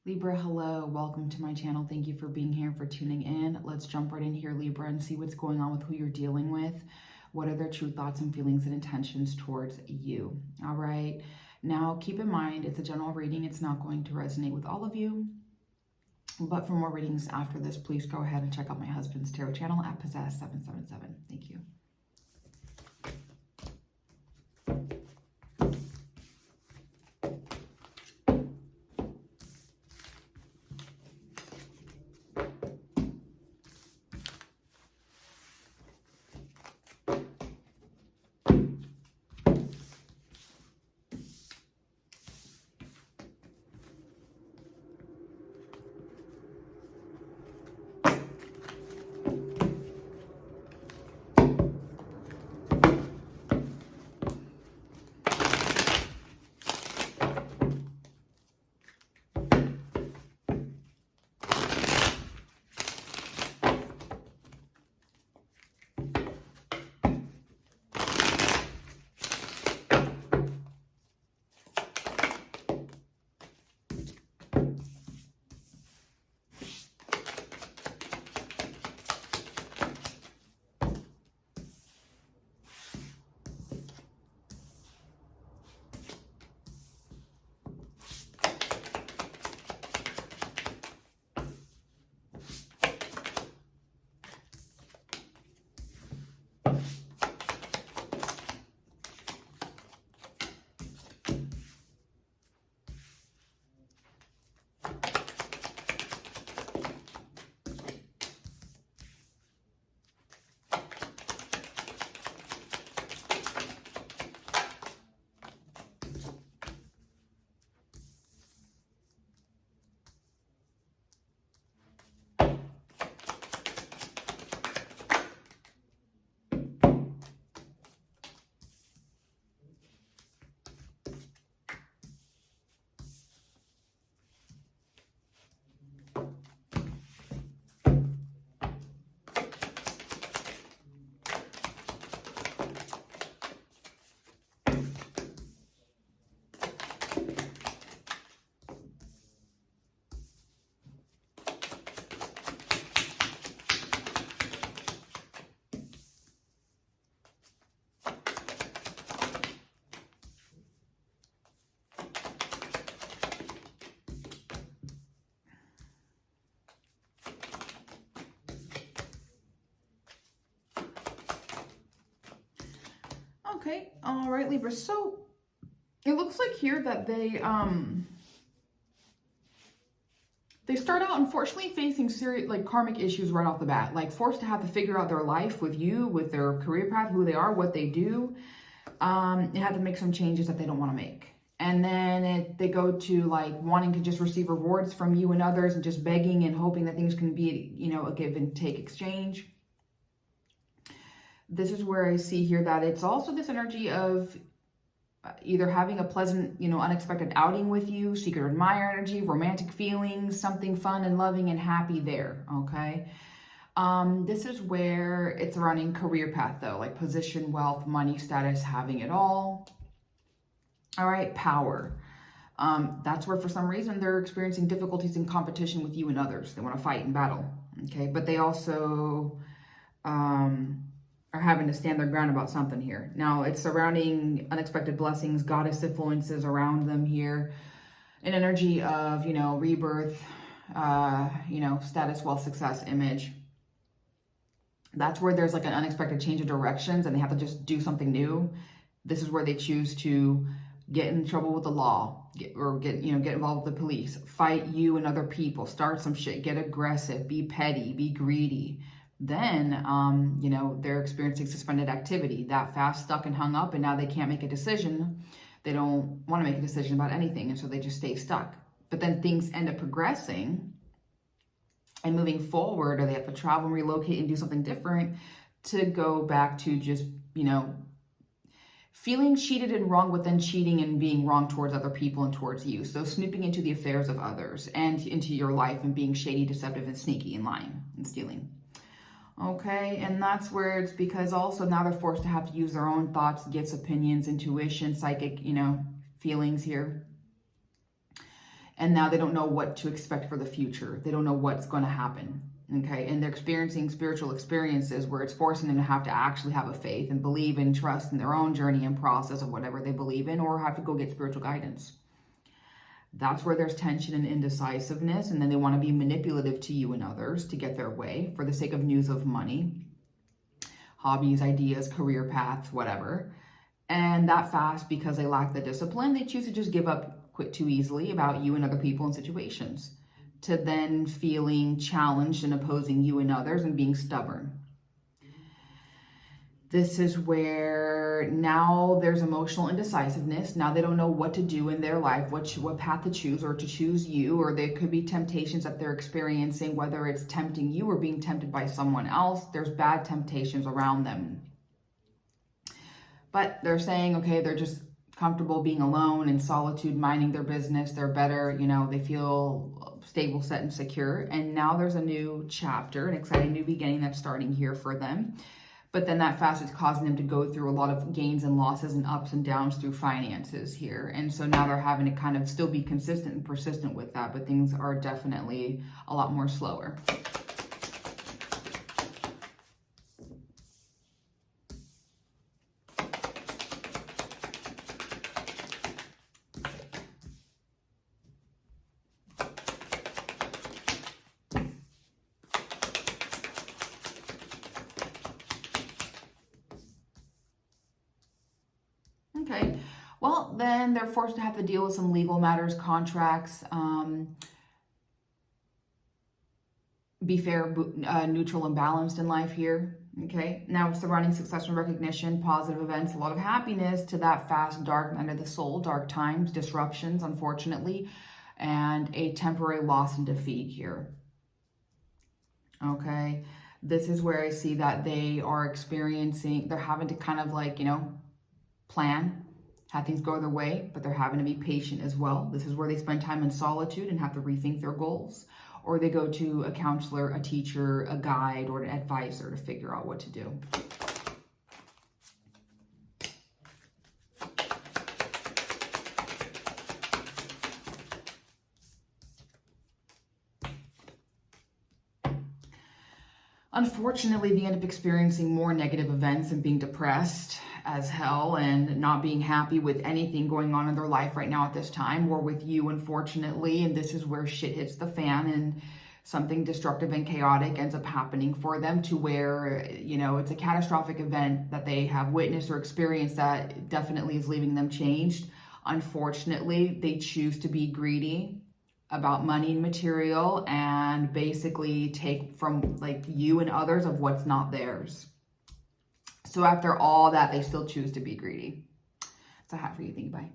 Libra, hello, welcome to my channel. Thank you for being here, for tuning in. Let's jump right in here, Libra, and see what's going on with who you're dealing with. What are their true thoughts and feelings and intentions towards you? All right. Now, keep in mind, it's a general reading. It's not going to resonate with all of you. But for more readings after this, please go ahead and check out my husband's tarot channel at Possess777. Thank you. Okay, all right, Libra. So it looks like here that they start out unfortunately facing serious karmic issues right off the bat, like forced to have to figure out their life with you, with their career path, who they are, what they do. They have to make some changes that they don't want to make. And then they go to like wanting to just receive rewards from you and others and just begging and hoping that things can be, a give and take exchange. This is where I see here that it's also this energy of either having a pleasant, unexpected outing with you, secret admirer energy, romantic feelings, something fun and loving and happy there, okay? This is where it's running career path though, like position, wealth, money, status, having it all. All right, power. That's where for some reason they're experiencing difficulties in competition with you and others. They want to fight and battle, okay? But they also are having to stand their ground about something here. Now, it's surrounding unexpected blessings, goddess influences around them here. An energy of, rebirth, status, wealth, success, image. That's where there's like an unexpected change of directions and they have to just do something new. This is where they choose to get in trouble with the law, get involved with the police, fight you and other people, start some shit, get aggressive, be petty, be greedy. Then, they're experiencing suspended activity, that fast, stuck and hung up, and now they can't make a decision. They don't want to make a decision about anything, and so they just stay stuck. But then things end up progressing and moving forward, or they have to travel and relocate and do something different to go back to just, feeling cheated and wrong, but then cheating and being wrong towards other people and towards you. So snooping into the affairs of others and into your life and being shady, deceptive, and sneaky and lying and stealing. Okay, and that's where it's because also now they're forced to have to use their own thoughts, gifts, opinions, intuition, psychic, feelings here. And now they don't know what to expect for the future. They don't know what's going to happen. Okay. And they're experiencing spiritual experiences where it's forcing them to have to actually have a faith and believe and trust in their own journey and process of whatever they believe in, or have to go get spiritual guidance. That's where there's tension and indecisiveness. And then they want to be manipulative to you and others to get their way for the sake of news of money, hobbies, ideas, career paths, whatever. And that fast, because they lack the discipline, they choose to just give up, quit too easily about you and other people and situations, to then feeling challenged and opposing you and others and being stubborn. This is where now there's emotional indecisiveness. Now they don't know what to do in their life, what path to choose, or to choose you, or there could be temptations that they're experiencing, whether it's tempting you or being tempted by someone else. There's bad temptations around them. But they're saying, okay, they're just comfortable being alone in solitude, minding their business. They're better, they feel stable, set, and secure. And now there's a new chapter, an exciting new beginning that's starting here for them. But then that fast is causing them to go through a lot of gains and losses and ups and downs through finances here. And so now they're having to kind of still be consistent and persistent with that, but things are definitely a lot more slower. Okay, well, then they're forced to have to deal with some legal matters, contracts, be fair, neutral, and balanced in life here. Okay, now surrounding success and recognition, positive events, a lot of happiness to that fast, dark night of the soul, dark times, disruptions, unfortunately, and a temporary loss and defeat here. Okay, this is where I see that they are experiencing, they're having to kind of like, plan, have things go their way, but they're having to be patient as well. This is where they spend time in solitude and have to rethink their goals, or they go to a counselor, a teacher, a guide, or an advisor to figure out what to do. Unfortunately, they end up experiencing more negative events and being depressed as hell and not being happy with anything going on in their life right now at this time, or with you, unfortunately. And this is where shit hits the fan and something destructive and chaotic ends up happening for them, to where, it's a catastrophic event that they have witnessed or experienced that definitely is leaving them changed. Unfortunately, they choose to be greedy about money and material and basically take from like you and others of what's not theirs. So after all that, they still choose to be greedy. It's a hat for you. Thank you. Bye.